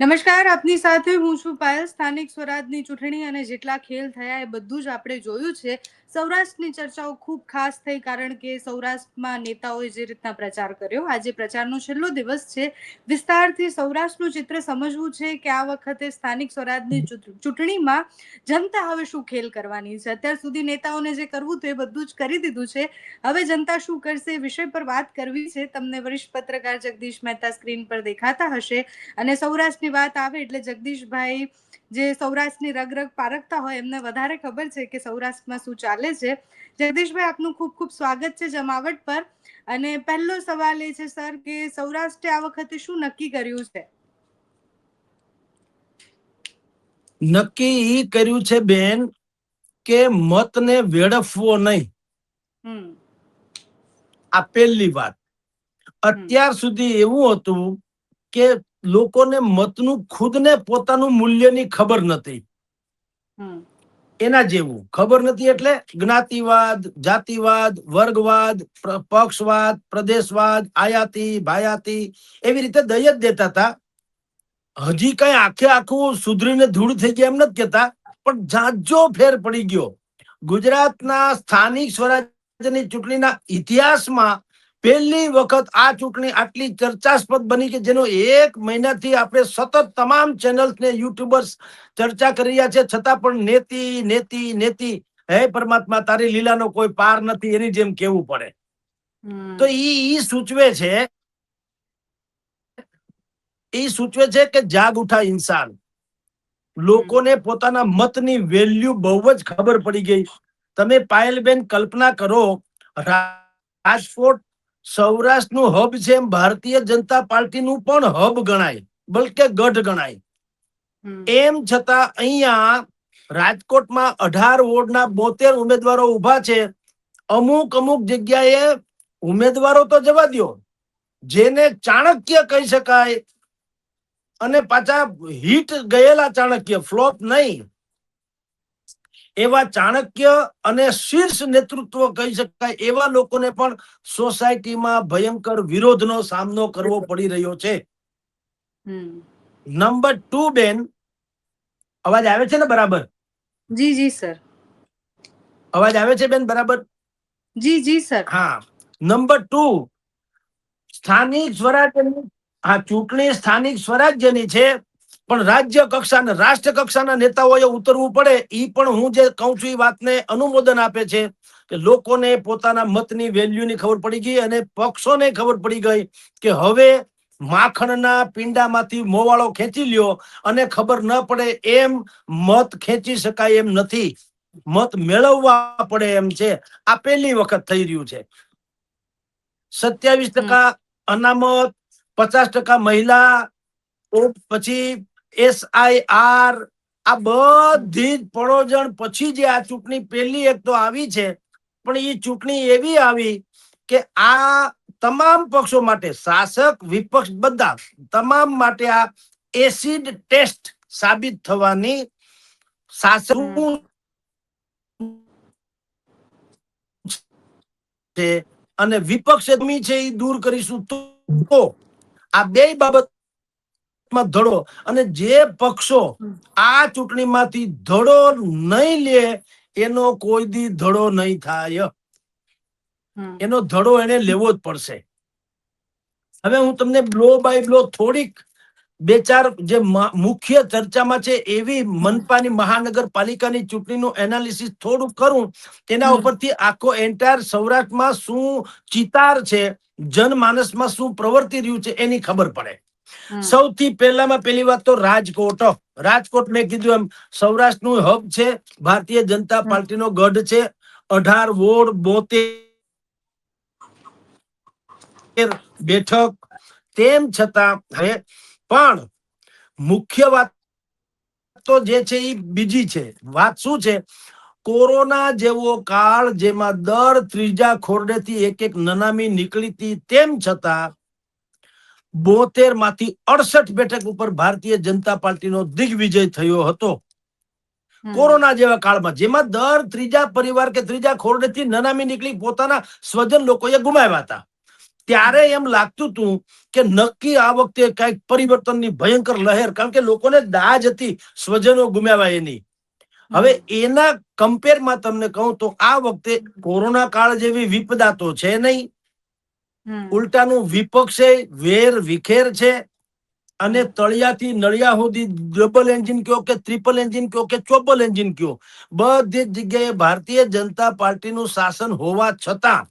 નમસ્કાર, આપની સાથે હું છું પાયલ. સ્થાનિક સ્વરાજની ચૂંટણી અને જેટલા ખેલ થયા એ બધું જ આપણે જોયું છે. સૌરાષ્ટ્રની ચર્ચાઓ ખૂબ ખાસ થઈ કારણ કે સૌરાષ્ટ્રમાં નેતાઓએ જે રીતના પ્રચાર કર્યો. આજે પ્રચારનો છેલ્લો દિવસ છે. વિસ્તારથી સૌરાષ્ટ્રનું ચિત્ર સમજવું છે કે આ વખતે સ્થાનિક સ્વરાજની ચૂંટણીમાં જનતા હવે શું ખેલ કરવાની છે. અત્યાર સુધી નેતાઓને જે કરવું હતું એ બધું જ કરી દીધું છે. હવે જનતા શું કરશે એ વિષય પર વાત કરવી છે. તમને વરિષ્ઠ પત્રકાર જગદીશ મહેતા સ્ક્રીન પર દેખાતા હશે. અને સૌરાષ્ટ્રની વાત આવે એટલે જગદીશભાઈ જે સૌરાષ્ટ્રની રગ પારખતા હોય એમને વધારે ખબર છે કે સૌરાષ્ટ્રમાં શું ચાલે છે. જગદીશભાઈ, આપનું ખૂબ ખૂબ સ્વાગત છે જમાવટ પર. અને પહેલો સવાલ એ છે સર કે સૌરાષ્ટ્રે આ વખતે શું નક્કી કર્યું છે? નક્કી ઈ કર્યું છે બેન કે મતને વેડફવો નહીં. આ પહેલી વાત. અત્યાર સુધી એવું હતું કે લોકોને મતનું ખુદને પોતાનું મૂલ્યની ખબર નથી. એના જેવું ખબર નથી એટલે જ્ઞાતિવાદ, જાતિવાદ, વર્ગવાદ, પક્ષવાદ, પ્રદેશવાદ, આયાતી ભાયાતી એવી રીતે દઈ જ દેતા હતા. હજી કઈ આખે આખું સુધરીને ધૂળ થઈ ગયા એમ નથી કેતા, પણ જાજો ફેર પડી ગયો. ગુજરાતના સ્થાનિક સ્વરાજ્યની ચૂંટણીના ઇતિહાસમાં પહેલી વખત આ ચૂંટણી આટલી ચર્ચાસ્પદ બની કે જેનો 1 મહિનાથી આપણે સતત તમામ ચેનલ્સ ને યુટ્યુબર્સ ચર્ચા કરી રહ્યા છે, છતાં પણ નેતી નેતી નેતી હે પરમાત્મા તારી લીલાનો કોઈ પાર નથી એની જેમ કેવું પડે. તો ઈ સૂચવે છે કે જાગ ઉઠા ઇન્સાન. લોકોને પોતાના મતની વેલ્યુ બહુ જ ખબર પડી ગઈ. તમે પાયલબેન કલ્પના કરો, રાજકોટ સૌરાષ્ટ્રનું હબ છે એમ ભારતીય જનતા પાર્ટીનું પણ હબ ગણાય, બલકે ગઢ ગણાય. એમ છતાં અહીંયા રાજકોટમાં 18 વોર્ડના 72 ઉમેદવારો ઉભા છે. અમુક જગ્યાએ ઉમેદવારો તો જવા દો, જેને ચાણક્ય કહી શકાય અને પાછા હિટ ગયેલા ચાણક્ય, ફ્લોપ નહીં, એવા ચાણક્ય અને શીર્ષ નેતૃત્વ કહી શકાય એવા લોકોને પણ સોસાયટીમાં ભયંકર વિરોધનો સામનો કરવો પડી રહ્યો છે. નંબર 2 બેન, અવાજ આવે છે ને બરાબર? જી જી સર. અવાજ આવે છે બેન બરાબર? જી જી સર. હા. નંબર 2, સ્થાનિક સ્વરાજ્યની ચૂંટણી સ્થાનિક સ્વરાજ્યની છે, પણ રાજ્ય કક્ષાના રાષ્ટ્ર કક્ષાના નેતાઓએ ઉતરવું પડે. ઈ પણ હું જે કહું છું એ વાતને અનુમોદન આપે છે કે લોકોને પોતાના મતની વેલ્યુની ખબર પડી ગઈ અને પક્ષોને ખબર પડી ગઈ કે હવે માખણના પિંડામાંથી મોવાળો ખેંચી લ્યો અને ખબર ન પડે એમ મત ખેંચી શકાય એમ નથી, મત મેળવવા પડે એમ છે. આ પહેલી વખત થઈ રહ્યું છે. 27% અનામત, 50% મહિલા, પછી SIR, આ બધી જ પળોજણ પછી જે આ ચૂંટણી પહેલી એક તો આવી છે, પણ એ ચૂંટણી એવી આવી કે આ તમામ પક્ષો માટે, શાસક વિપક્ષ બધા તમામ માટે આ એસિડ ટેસ્ટ સાબિત થવાની. શાસક છે અને વિપક્ષ છે એ દૂર કરીશું તો આ બે બાબતમાં ધડો, અને જે પક્ષો આ ચૂંટણીમાંથી ધડો નહીં લે એનો કોઈ દી ધડો નહીં થાય. એનો ધડો એને લેવો જ પડશે. હવે હું તમને બ્લો બાય બ્લો થોડીક 2-4 જે મુખ્ય ચર્ચામાં છે એવી મનપાની મહાનગરપાલિકાની ચૂંટણીનું એનાલિસિસ થોડું કરું, તેના ઉપરથી આખો એન્ટાયર સૌરાષ્ટ્રમાં શું ચિતાર છે, જનમાનસમાં શું પ્રવર્તી રહ્યું છે એની ખબર પડે. સૌથી પહેલી વાત તો રાજકોટ મેં કીધું એમ સૌરાષ્ટ્રનું હબ છે, ભારતીય જનતા પાર્ટીનો ગઢ છે. 18 વોર્ડ, 72 બેઠક, તેમ છતાં પણ મુખ્ય વાત તો જે છે એ બીજી છે. વાત શું છે? કોરોના જેવો કાળ જેમાં દર ત્રીજા ખોરડેથી એક નનામી નીકળી હતી, તેમ છતાં 72 માંથી 68 બેઠક ઉપર ભારતીય જનતા પાર્ટીનો દિગ્વિજય થયો હતો. કોરોના જેવા કાળમાં જેમાં દર ત્રીજા પરિવાર કે ત્રીજા ખોરડેથી નનામી નીકળી પોતાના સ્વજન લોકોએ ગુમાવ્યા હતા. ત્યારે એમ લાગતું હતું કે નક્કી આ વખતે કઈક પરિવર્તનની ભયંકર લહેર, કારણ કે લોકોને દાજ હતી સ્વજનો ગુમાવ્યા એની. હવે એના કમ્પેરમાં તમને કહું તો આ વખતે કોરોના કાળ જેવી વિપદા તો છે નહીં, ઉલટાનું વિપક્ષે વેર વિખેર છે અને તળિયાથી નળિયા સુધી ડબલ એન્જિન કયો કે ટ્રિપલ એન્જિન કયો કે ચોપલ એન્જિન કયો, બધી જ જગ્યાએ ભારતીય જનતા પાર્ટીનું શાસન હોવા છતાં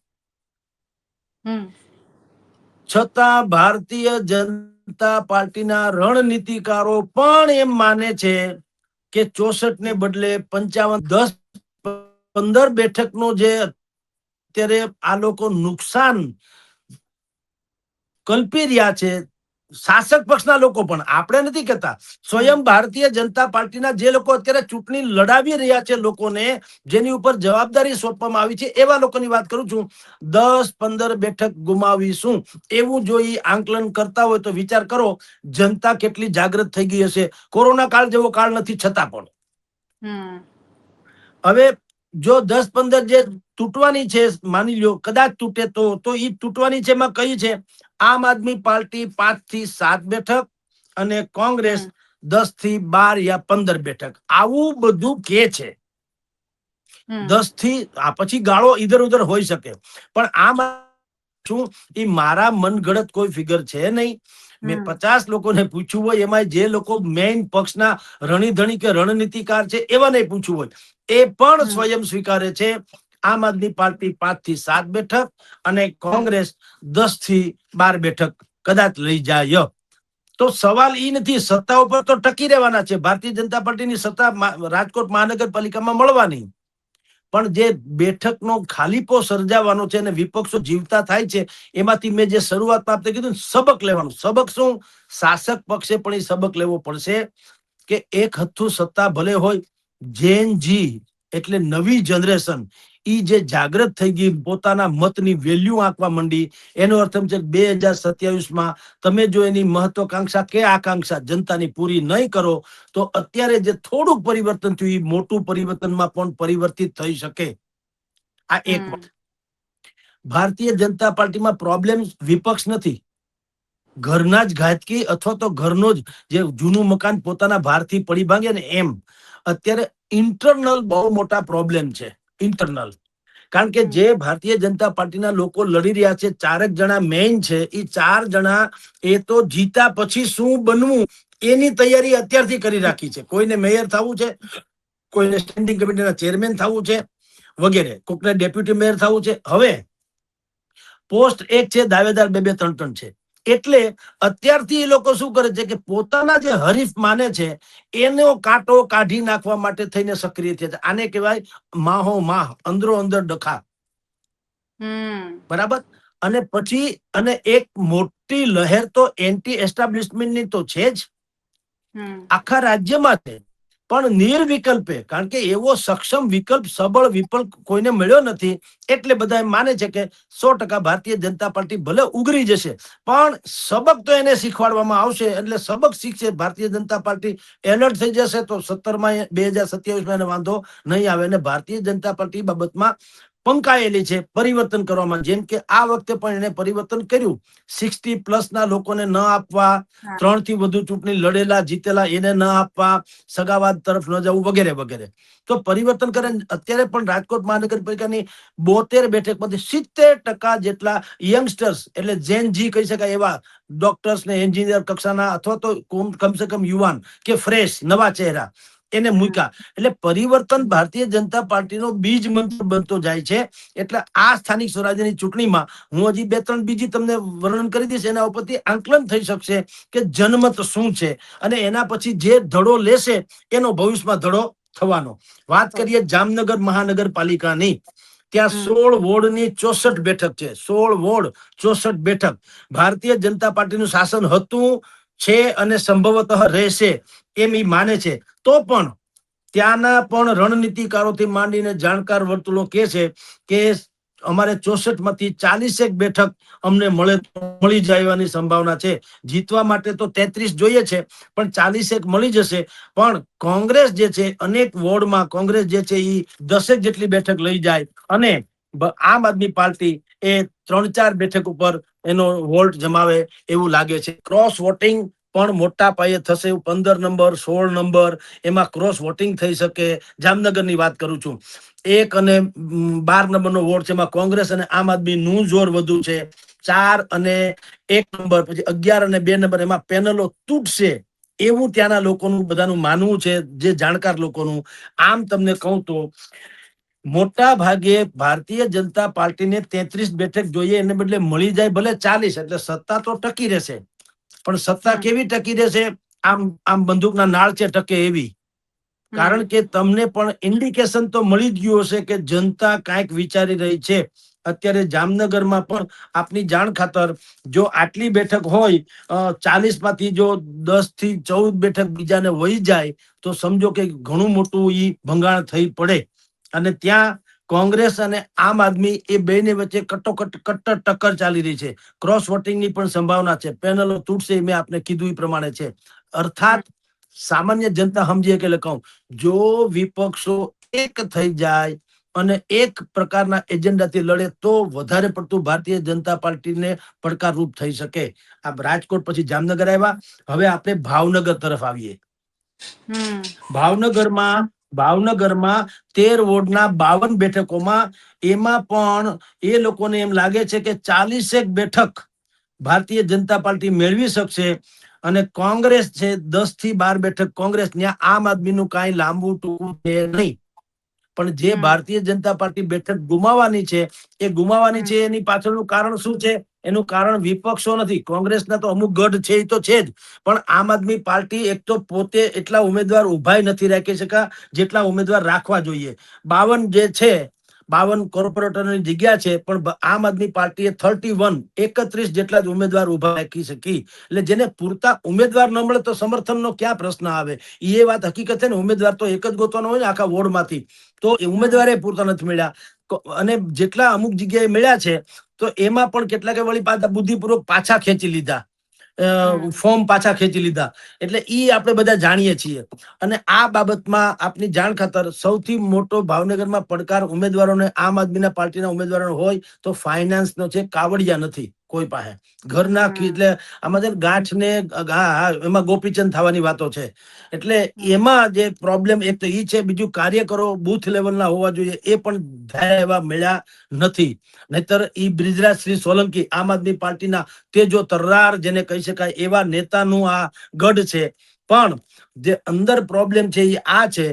ભારતીય જનતા પાર્ટીના રણનીતિકારો પણ એમ માને છે કે 64 ને બદલે 55, 10-15 બેઠકનો જે અત્યારે આ લોકો નુકસાન કલ્પી રહ્યા છે, શાસક પક્ષના લોકો પણ, આપણે નથી કહેતા, સ્વયં ભારતીય જનતા પાર્ટીના જે લોકો અત્યારે ચૂંટણી લડાવી રહ્યા છે, લોકોને જેની ઉપર જવાબદારી સોંપવામાં આવી છે, એવા લોકોની વાત કરું છું. 10-15 બેઠક ગુમાવીશું એવું જો એ આંકલન કરતા હોય તો વિચાર કરો જનતા કેટલી જાગૃત થઈ ગઈ હશે. કોરોના કાળ જેવો કાળ નથી છતાં પણ. હવે જો 10-15 જે તૂટવાની છે, માની લો કદાચ તૂટે તો એ તૂટવાની છે એમાં કઈ છે? આમ આદમી પાર્ટી 5 થી 7 બેઠક અને કોંગ્રેસ 10 થી 12 યા 15 બેઠક, આવું બધું કે છે. 10 થી પછી ગાળો ઈધર ઉધર હોઈ શકે, પણ આમ શું એ મારા મનગઢત કોઈ ફિગર છે નહીં. મેં 50 લોકોને પૂછ્યું હોય, એમાં જે લોકો મેઇન પક્ષના રણીધણી કે રણનીતિકાર છે એવાને પૂછ્યું હોય, એ પણ સ્વયં સ્વીકારે છે આમ આદમી પાર્ટી 5 થી 7 બેઠક અને કોંગ્રેસ 10 થી 12 બેઠક કદાચ લઈ જાય. તો સવાલ એ નથી, સત્તા ઉપર તો ટકી રહેવાના છે, ભારતીય જનતા પાર્ટીની સત્તા રાજકોટ મહાનગરપાલિકામાં મળવાની, પણ જે બેઠકનો ખાલીપો સર્જાવાનો છે અને વિપક્ષો જીવતા થાય છે, એમાંથી મેં જે શરૂઆતમાં આપણે કીધું સબક લેવાનું. સબક શું? શાસક પક્ષે પણ એ સબક લેવો પડશે કે એક હથ્થું સત્તા ભલે હોય, જેન જી એટલે નવી જનરેશન ઈ જે જાગૃત થઈ ગઈ, પોતાના મતની વેલ્યુ આંકવા માંડી, એનો અર્થ એમ છે 2027માં તમે જો એની મહત્વાકાંક્ષા કે આકાંક્ષા જનતાની પૂરી નહીં કરો તો અત્યારે જે થોડુંક પરિવર્તન થયું એ મોટું પરિવર્તનમાં પણ પરિવર્તિત થઈ શકે. આ એક વાત. ભારતીય જનતા પાર્ટીમાં પ્રોબ્લેમ વિપક્ષ નથી, ઘરના જ ઘાતકી અથવા તો ઘરનો જ જે જૂનું મકાન પોતાના ભારથી પડી ભાંગે ને એમ અત્યારે ઇન્ટરનલ બહુ મોટા પ્રોબ્લેમ છે. ઇન્ટરનલ, કારણ કે જે ભારતીય જનતા પાર્ટીના લોકો લડી રહ્યા છે, 4 જણા મેઇન છે, એ 4 જણા એ તો જીતા પછી શું બનવું એની તૈયારી અત્યારથી કરી રાખી છે. કોઈને મેયર થવું છે, કોઈને સ્ટેન્ડિંગ કમિટીના ચેરમેન થવું છે વગેરે, કોઈને ડેપ્યુટી મેયર થવું છે. હવે પોસ્ટ એક છે, દાવેદાર 2-3 છે. એટલે અત્યારથી એ લોકો શું કરે છે કે પોતાના જે હરીફ માને છે એનો કાંટો કાઢી નાખવા માટે થઈને સક્રિય થયા છે. આને કહેવાય માહો માહ, અંદરો અંદર ડખા. બરાબર. અને પછી અને એક મોટી લહેર તો એન્ટી એસ્ટાબ્લિશમેન્ટની તો છે જ, આખા રાજ્યમાં છે, પણ નિર્વિકલ્પે, કારણ કે એવો સક્ષમ વિકલ્પ, સબળ વિકલ્પ કોઈને મળ્યો નથી, એટલે બધા એમ માને છે કે 100% ભારતીય જનતા પાર્ટી ભલે ઉગરી જશે પણ સબક તો એને શીખવાડવામાં આવશે, એટલે સબક શીખશે ભારતીય જનતા પાર્ટી, એલર્ટ થઈ જશે તો 17માં 2027માં એને વાંધો નહીં આવે. અને ભારતીય જનતા પાર્ટી બાબતમાં પંકાયેલી છે પરિવર્તન કરવામાં, જેમ કે આ વખતે પણ એને પરિવર્તન કર્યું. 60+ ના લોકોને ન આપવા, 3 થી વધુ ચૂંટણી લડેલા જીતેલા એને ન આપવા, સગાવાદ તરફ ન જવું વગેરે વગેરે. તો પરિવર્તન કરે. અત્યારે પણ રાજકોટ મહાનગરપાલિકાની 72 બેઠકમાંથી 70% જેટલા યંગસ્ટર્સ એટલે જેન જી કહી શકાય એવા ડોક્ટર્સ ને એન્જિનિયર કક્ષાના અથવા તો કમસે કમ યુવાન કે ફ્રેશ નવા ચહેરા એને મૂક્યા. એટલે પરિવર્તન ભારતીય જનતા પાર્ટીનો બીજ મંત્ર બનતો જાય છે. એટલે આ સ્થાનિક સ્વરાજ્યની ચૂંટણીમાં હું હજી 2-3 બીજી તમને વર્ણન કરી દઈશ, એના ઉપરથી આંકલન થઈ શકશે કે જનમત શું છે અને એના પછી જે ધડો લેશે એનો ભવિષ્યમાં ધડો થવાનો. વાત કરીએ જામનગર મહાનગરપાલિકાની, ત્યાં 16 વોર્ડની 64 બેઠક છે. 16 વોર્ડ 64 બેઠક. ભારતીય જનતા પાર્ટીનું શાસન હતું, છે અને સંભવતઃ રહેશે એમ એ માને છે. તો પણ ત્યાંના પણ રણનીતિકારોથી માંડીને જાણકાર વર્તુળો કે છે કે અમારે 64માંથી 40 બેઠક અમને મળી જવાની સંભાવના છે. જીતવા માટે તો 33 જોઈએ છે, પણ 40 મળી જશે. પણ કોંગ્રેસ જે છે અનેક વોર્ડમાં કોંગ્રેસ જે છે એ 10 જેટલી બેઠક લઈ જાય અને આમ આદમી પાર્ટી એ 3-4 બેઠક ઉપર એનો વોલ્ટ જમાવે એવું લાગે છે. ક્રોસ વોટિંગ પણ મોટા પાયે થશે. 15 નંબર 16 નંબર એમાં ક્રોસ વોટિંગ થઈ શકે. જામનગરની વાત કરું છું. 1 અને 12 નંબરનો વોર્ડ છે, એમાં કોંગ્રેસ અને આમ આદમી નું જોર વધુ છે. 4 અને 1 નંબર, પછી 11 અને 2 નંબર, એમાં પેનલો તૂટશે એવું ત્યાંના લોકોનું બધાનું માનવું છે, જે જાણકાર લોકોનું. આમ તમને કહું તો મોટા ભાગે ભારતીય જનતા પાર્ટીને 33 બેઠક જોઈએ, એને બદલે મળી જાય ભલે 40, એટલે સત્તા તો ટકી રહેશે. પણ સત્તા કેવી ટકી રહેશે? આમ આમ બંદૂકના નાળ છે ટકે એવી. કારણ કે તમને પણ ઇન્ડિકેશન તો મળી જ ગયું હશે કે જનતા કાંઈક વિચારી રહી છે. અત્યારે જામનગરમાં પણ આપની જાણ ખાતર, જો આટલી બેઠક હોય, 40 માંથી જો 10 થી 14 બેઠક બીજાને વહી જાય તો સમજો કે ઘણું મોટું ઈ ભંગાણ થઈ પડે. અને ત્યાં કોંગ્રેસ અને આમ આદમી એ બેની વચ્ચે કટ્ટર ટક્કર ચાલી રહી છે. ક્રોસ વોટિંગની પણ સંભાવના છે. પેનલો તૂટશે, મેં આપને કીધું એ પ્રમાણે છે. અર્થાત સામાન્ય જનતા સમજીએ કે કહું, જો વિપક્ષો એક થઈ જાય અને એક પ્રકારના એજન્ડાથી લડે તો વધારે પડતું ભારતીય જનતા પાર્ટીને પડકારરૂપ થઈ શકે. આ રાજકોટ પછી જામનગર આવ્યા, હવે આપણે ભાવનગર તરફ આવીએ. ભાવનગરમાં 13 વોર્ડના 52 બેઠકોમાં, એમાં પણ એ લોકોને એમ લાગે છે કે 40 બેઠક ભારતીય જનતા પાર્ટી મેળવી શકશે. અને કોંગ્રેસ છે 10 થી 12 બેઠક કોંગ્રેસ. ત્યાં આમ આદમીનું કાંઈ લાંબુ ટૂંકું છે નહીં. પણ જે ભારતીય જનતા પાર્ટી બેઠક ગુમાવવાની છે, એ ગુમાવવાની છે એની પાછળનું કારણ શું છે? એનું કારણ વિપક્ષો નથી. કોંગ્રેસના તો અમુક ગઢ છે, એ તો છે જ. પણ આમ આદમી પાર્ટી એક તો પોતે એટલા ઉમેદવાર ઉભા નથી રાખી શકા જેટલા ઉમેદવાર રાખવા જોઈએ. 52 જે છે, 52 કોર્પોરેટરની જગ્યા છે, પણ આમ આદમી પાર્ટીએ 31 જેટલા જ ઉમેદવાર ઉભા રાખી શકી. એટલે જેને પૂરતા ઉમેદવાર ન મળે તો સમર્થનનો ક્યાં પ્રશ્ન આવે? એ વાત હકીકત છે ને. ઉમેદવાર તો એક જ ગોતવાનો હોય ને આખા વોર્ડમાંથી, તો એ ઉમેદવારે પૂરતા નથી મળ્યા. અને જેટલા અમુક જગ્યાએ મળ્યા છે, તો એમાં પણ કેટલાકે વળી પાછા બુદ્ધિપૂર્વક પાછા ખેંચી લીધા, ફોર્મ પાછા ખેંચી લીધા. એટલે ઈ આપણે બધા જાણીએ છીએ. અને આ બાબતમાં આપની જાણ ખાતર સૌથી મોટો ભાવનગરમાં પડકાર ઉમેદવારોને, આમ આદમીના પાર્ટીના ઉમેદવારો હોય તો ફાઇનાન્સનો છે. કાવડિયા નથી કોઈ પાસે ઘરના. એટલે આમાં ગાંઠ ને એમાં ગોપીચંદ થવાની વાતો છે. એટલે એમાં જે પ્રોબ્લેમ એક તો ઈ છે. બીજું, કાર્યકરો બુથ લેવલના હોવા જોઈએ, એ પણ ધાર્યા એવા મળ્યા નથી. નહીતર ઈ બ્રિજરાજસિંહ સોલંકી આમ આદમી પાર્ટીના તેજો તર્રાર જેને કહી શકાય એવા નેતાનું આ ગઢ છે. પણ જે અંદર પ્રોબ્લેમ છે એ આ છે,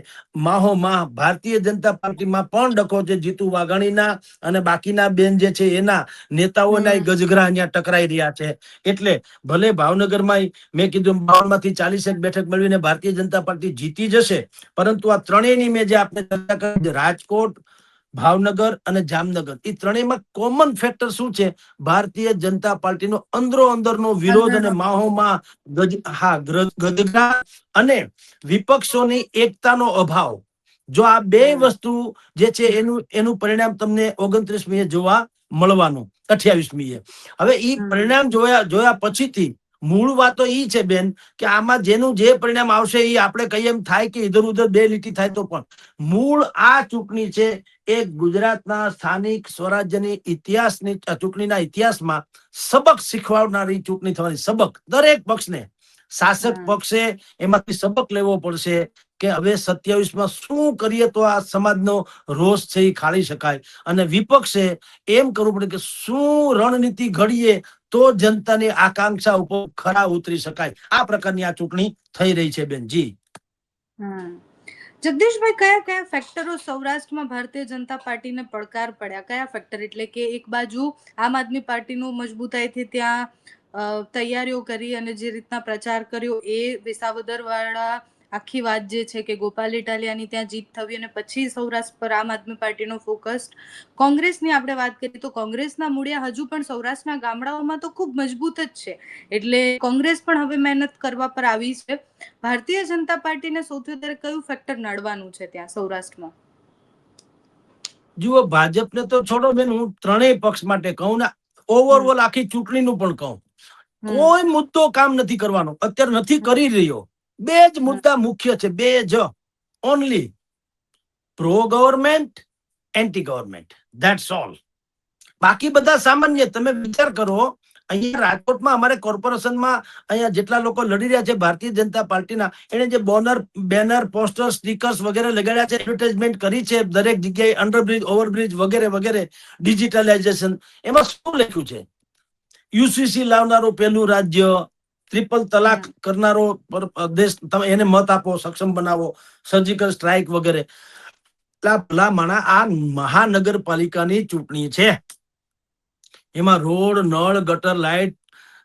માહોમાં ભારતીય જનતા પાર્ટીમાં પણ ડખો છે. જીતુ વાઘાણીના અને બાકીના બેન જે છે એના નેતાઓના ગજગરા અહીંયા ટકરાઈ રહ્યા છે. એટલે ભલે ભાવનગરમાં મેં કીધું 52 માંથી 40 બેઠક મેળવીને ભારતીય જનતા પાર્ટી જીતી જશે, પરંતુ આ ત્રણેયની મેં જે આપણે ચર્ચા કરી, રાજકોટ, ભાવનગર અને જામનગર, એ ત્રણેયમાં કોમન ફેક્ટર શું છે? ભારતીય જનતા પાર્ટીનો અંદરનો વિરોધ અને માહોમાં ગજગરા અને વિપક્ષોની એકતાનો અભાવ. જો આ બે વસ્તુ જે છે એનું પરિણામ તમને 29મીએ જોવા મળવાનું, 28મીએ. હવે ઈ પરિણામ જોયા પછીથી મૂળ વાતો ઈ છે બેન, કે આમાં જેનું જે પરિણામ આવશે એ આપણે કહીએ એમ થાય કે ઇધર ઉધર બે લીટી થાય, તો પણ મૂળ આ ચૂંટણી છે એ ગુજરાતના સ્થાનિક સ્વરાજ્યની ઇતિહાસની ચૂંટણીના ઇતિહાસમાં સબક શીખવાડનારી ચૂંટણી થવાની. સબક દરેક પક્ષને, શાસક પક્ષે એમાંથી સબક લેવો પડશે કે હવે 27માં શું કરીએ તો આ સમાજનો રોષ છે એ ખાળી શકાય. અને વિપક્ષે એમ કરવું પડે કે શું રણનીતિ ઘડીએ તો જનતાની આકાંક્ષા ઉપર ખરા ઉતરી શકાય. આ પ્રકારની આ ચૂંટણી થઈ રહી છે બેન. જી જગદીશભાઈ, કયા કયા ફેક્ટરો સૌરાષ્ટ્રમાં ભારતીય જનતા પાર્ટીને પડકાર પડ્યા? કયા ફેક્ટર? એટલે કે એક બાજુ આમ આદમી પાર્ટીનું મજબૂતાઈથી ત્યાં તૈયારીઓ કરી અને જે રીતના પ્રચાર કર્યો, એ વિસાવદર વાળા આખી વાત જે છે કે ગોપાલ ઇટાલિયાની ત્યાં જીત થવી અને પછી સૌરાષ્ટ્ર પર આમ આદમી પાર્ટીનો ફોકસ. કોંગ્રેસની આપણે વાત કરીએ તો કોંગ્રેસના મૂળિયા હજુ પણ સૌરાષ્ટ્રના ગામડાઓમાં તો ખૂબ મજબૂત જ છે. એટલે કોંગ્રેસ પણ હવે મહેનત કરવા પર આવી છે. ભારતીય જનતા પાર્ટીને સૌથી વધારે કયું ફેક્ટર નડવાનું છે ત્યાં સૌરાષ્ટ્રમાં? જુઓ, ભાજપને તો છોડો બેન, હું ત્રણેય પક્ષ માટે કહું ને, ઓવરઓલ આખી ચૂંટણીનું પણ કહું, કોઈ મુદ્દો કામ નથી કરવાનો, અત્યારે નથી કરી રહ્યો. બે જ મુદ્દા મુખ્ય છે, બે જ only: pro government, anti government. That's all. બાકી બધા સામાન્ય. તમે વિચાર કરો અહીંયા રાજકોટમાં અમારે કોર્પોરેશનમાં અહીંયા જેટલા લોકો લડી રહ્યા છે ભારતીય જનતા પાર્ટીના, એને જે બેનર પોસ્ટર સ્ટીકર્સ વગેરે લગાડ્યા છે, એડવર્ટાઇઝમેન્ટ કરી છે દરેક જગ્યાએ, અંડરબ્રિજ ઓવરબ્રિજ વગેરે વગેરે, ડિજિટલાઇઝેશન, એમાં શું લખ્યું છે? યુસીસી લાવનારું પહેલું રાજ્ય, ટ્રિપલ તલાક કરનારો દેશ, તમે એને મત આપો, સક્ષમ બનાવો, સર્જિકલ સ્ટ્રાઇક વગેરે. ભલા માણા, આ મહાનગરપાલિકાની ચૂંટણી છે, એમાં રોડ, નળ, ગટર, લાઇટ,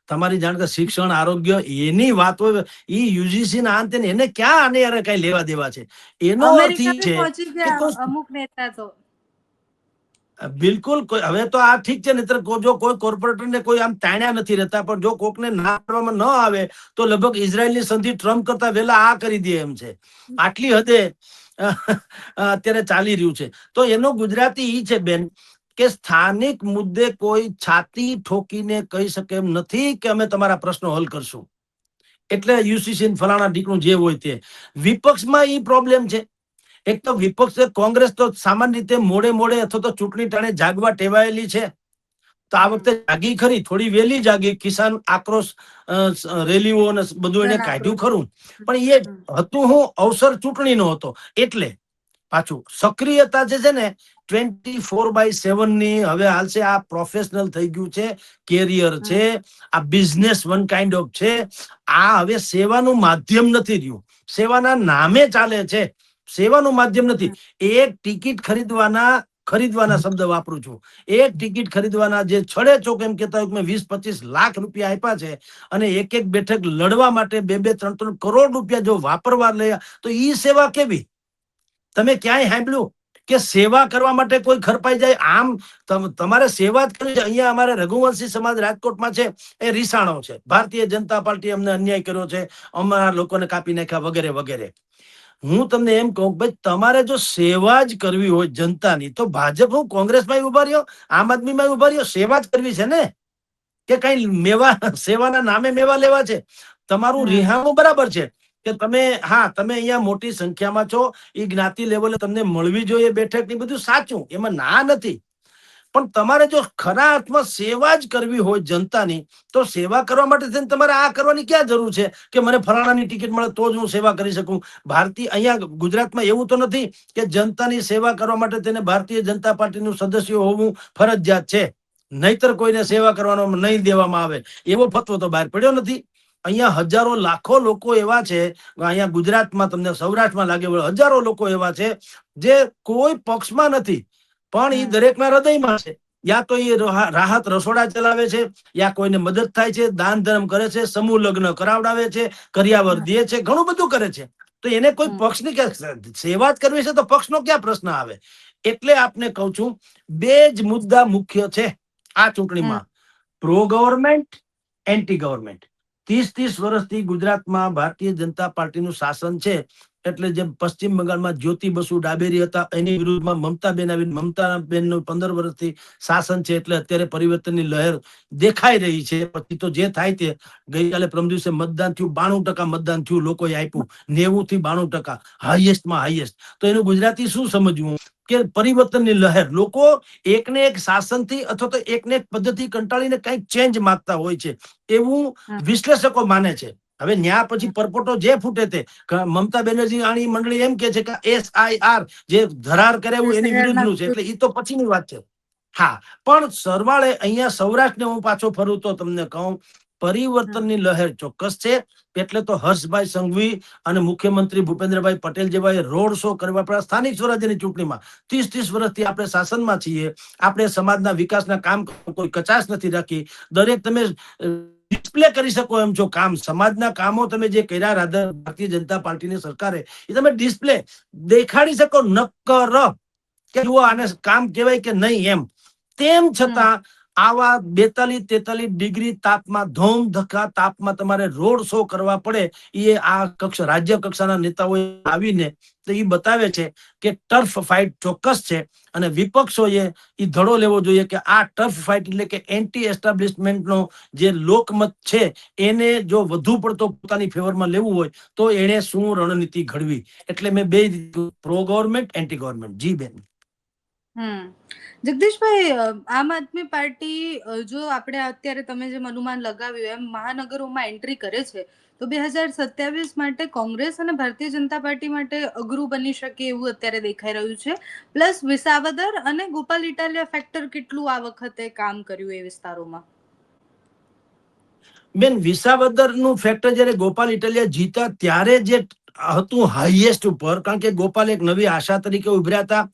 તમારી જાણ કે શિક્ષણ, આરોગ્ય, એની વાત હોય, એ યુજીસી ના અંતે એને ક્યાં આને યાર કઈ લેવા દેવા છે? એનો અર્થ એ છે કે અમુક નેતા તો બિલકુલ હવે તો આ ઠીક છે, નહીતર જો કોઈ કોર્પોરેટર ને કોઈ આમ તાણ્યા નથી રહેતા, પણ જો કોકને ના કરવામાં ન આવે તો લગભગ ઇઝરાયલની સંધિ ટ્રમ્પ કરતા વહેલા આ કરી દે એમ છે. આટલી હદે અત્યારે ચાલી રહ્યું છે. તો એનો ગુજરાતી ઈ છે બેન કે સ્થાનિક મુદ્દે કોઈ છાતી ઠોકીને કહી શકે એમ નથી કે અમે તમારા પ્રશ્નો હલ કરશું, એટલે યુસીસી ફલાણા ઢીકણું જે હોય તે. વિપક્ષમાં ઈ પ્રોબ્લેમ છે. એક તો વિપક્ષ કોંગ્રેસ તો સામાન્ય રીતે મોડે અથવા તો ચૂંટણી ટાણે જાગવા ટેવાયેલી છે, તો આ વખતે જાગી ખરી, થોડી વહેલી જાગી, કિસાન આક્રોશ રેલીઓ અને બધું એને કાઢ્યું ખરું, પણ એ હતું હું અવસર ચૂંટણીનો હતો, એટલે પાછું સક્રિયતા જે છે ને 24/7 ની હવે હાલશે. આ પ્રોફેશનલ થઈ ગયું છે, કેરિયર છે, આ બિઝનેસ વન કાઇન્ડ ઓફ છે. આ હવે સેવાનું માધ્યમ નથી રહ્યું, સેવાના નામે ચાલે છે, સેવાનું માધ્યમ નથી. એક ટિકિટ ખરીદવાના શબ્દ વાપરું છું, એક ટિકિટ ખરીદવાના જે છડે ચોક એમ કેતા હોય કે મેં 20-25 લાખ રૂપિયા આપ્યા છે અને એક બેઠક લડવા માટે 2-3 કરોડ રૂપિયા જો વાપરવા લયા, તો ઈ સેવા કેવી? તમે ક્યાંય સાંભળ્યું કે સેવા કરવા માટે કોઈ ખરપાઈ જાય? આમ તમારે સેવા જ કરવી છે. અહીંયા અમારે રઘુવંશી સમાજ રાજકોટમાં છે, એ રીસાણો છે, ભારતીય જનતા પાર્ટી અમને અન્યાય કર્યો છે, અમારા લોકોને કાપી નાખ્યા વગેરે વગેરે. હું તમને એમ કહું ભાઈ, તમારે જો સેવા જ કરવી હોય જનતાની, તો ભાજપ હું કોંગ્રેસમાં ઉભા રહ્યો, આમ આદમીમાં ઉભા રહ્યો, સેવા જ કરવી છે ને, કે કઈ મેવા સેવાના નામે મેવા લેવા છે? તમારું રિહાણું બરાબર છે કે તમે અહીંયા મોટી સંખ્યામાં છો, એ જ્ઞાતિ લેવલે તમને મળવી જોઈએ બેઠક, ની બધું સાચું, એમાં ના નથી, પણ તમારે જો ખરા અર્થમાં સેવા જ કરવી હોય જનતાની, તો સેવા કરવા માટે તમારે આ કરવાની ક્યાં જરૂર છે કે મને ફલાણાની ટિકિટ મળે તો જ હું સેવા કરી શકું? અહીંયા ગુજરાતમાં એવું તો નથી કે જનતાની સેવા કરવા માટે તેને ભારતીય જનતા પાર્ટીનું સદસ્ય હોવું ફરજિયાત છે, નહીતર કોઈને સેવા કરવાનો નહીં દેવામાં આવે, એવો ફતવો તો બહાર પડ્યો નથી. અહીંયા હજારો લાખો લોકો એવા છે, અહીંયા ગુજરાતમાં, તમને સૌરાષ્ટ્રમાં લાગે હજારો લોકો એવા છે જે કોઈ પક્ષમાં નથી, પણ એ દરેકના હૃદયમાં છે. યા તો એ રાહત રસોડા ચલાવે છે, યા કોઈને મદદ થાય છે, દાન ધર્મ કરે છે, સમૂહ લગ્ન કરાવડાવે છે, કરિયાવર દે છે, ઘણું બધું કરે છે. તો એને કોઈ પક્ષની સેવા જ કરવી છે તો પક્ષનો ક્યાં પ્રશ્ન આવે? એટલે આપને કહું છું, બે જ મુદ્દા મુખ્ય છે આ ચૂંટણીમાં, પ્રો ગવર્મેન્ટ, એન્ટી ગવર્મેન્ટ. 30 વર્ષથી ગુજરાતમાં ભારતીય જનતા પાર્ટીનું શાસન છે, એટલે જે પશ્ચિમ બંગાળમાં જ્યોતિ બસુ ડાબેરી હતા, એની વિરુદ્ધમાં મમતાબેનનું 15 વર્ષથી શાસન છે, એટલે અત્યારે પરિવર્તનની લહેર દેખાઈ રહી છે. પછી તો જે થાય તે, ગઈકાલે પરમ દિવસે મતદાન થયું, 92% મતદાન થયું, લોકોએ આપ્યું, 90 થી 92%, હાઈએસ્ટમાં હાઈએસ્ટ. તો એનું ગુજરાતી શું સમજવું કે પરિવર્તનની લહેર, લોકો એકને એક શાસનથી અથવા તો એકને એક પદ્ધતિ કંટાળીને કઈક ચેન્જ માંગતા હોય છે, એવું વિશ્લેષકો માને છે. હવે ન્યા પછી પરપોટો જે ફૂટે તે, મમતા બેનર્જી આની મંડળી એમ કે છે કે SIR જે ધરાર કરે એવું એની વિરુદ્ધનું છે, એટલે એ તો પછીની વાત છે. હા, પણ સરવાળે અહીંયા સૌરાષ્ટ્રને હું પાછો ફરું તો તમને કહું, પરિવર્તનની લહેર ચોક્કસ છે. એટલે તો હર્ષભાઈ સંઘવી અને મુખ્યમંત્રી ભૂપેન્દ્રભાઈ પટેલ જેવા રોડ શો કરવા પડ્યા સ્થાનિક સ્વરાજ્યની ચૂંટણીમાં. 30 વર્ષથી આપણે શાસનમાં છીએ, આપણે સમાજના વિકાસના કામ કોઈ કચાશ નથી રાખી, દરેક તમે ડિસ્પ્લે કરી શકો એમ છો કામ, સમાજના કામો તમે જે કર્યા ભારતીય જનતા પાર્ટીની સરકારે, એ તમે ડિસ્પ્લે દેખાડી શકો નક્કર કે જુઓ આને કામ કહેવાય કે નહીં એમ. તેમ છતાં આવા 42-43 ડિગ્રી તાપમાં, ધોમ ધક્કા તાપમાં તમારે રોડ શો કરવા પડે, એ આ રાજ્ય કક્ષાના નેતાઓએ આવીને તો એ બતાવે છે કે ટર્ફ ફાઇટ ચોક્કસ છે, અને વિપક્ષોએ એ ધડો લેવો જોઈએ કે આ ટર્ફ ફાઇટ એટલે કે એન્ટી એસ્ટાબ્લિશમેન્ટનો જે લોકમત છે એને જો વધુ પડતો પોતાની ફેવરમાં લેવું હોય તો એને શું રણનીતિ ઘડવી. એટલે મેં બે પ્રો ગવર્મેન્ટ, એન્ટી ગવર્મેન્ટ. જી બેન. હમ જગદીશભાઈ, આમ આદમી પાર્ટી જો આપણે અત્યારે તમે જેમ અનુમાન લગાવ્યું એમ મહાનગરોમાં એન્ટ્રી કરે છે તો 2027 માટે કોંગ્રેસ અને ભારતીય જનતા પાર્ટી માટે અઘરું બની શકે એવું અત્યારે દેખાઈ રહ્યું છે. પ્લસ વિસાવદર અને ગોપાલ ઇટાલિયા ફેક્ટર કેટલું આ વખતે કામ કર્યું એ વિસ્તારોમાં? બેન, વિસાવદર નું ફેક્ટર જયારે ગોપાલ ઇટાલિયા જીતા ત્યારે જે હતું હાઈએસ્ટ ઉપર, કારણ કે ગોપાલ એક નવી આશા તરીકે ઉભર્યા હતા.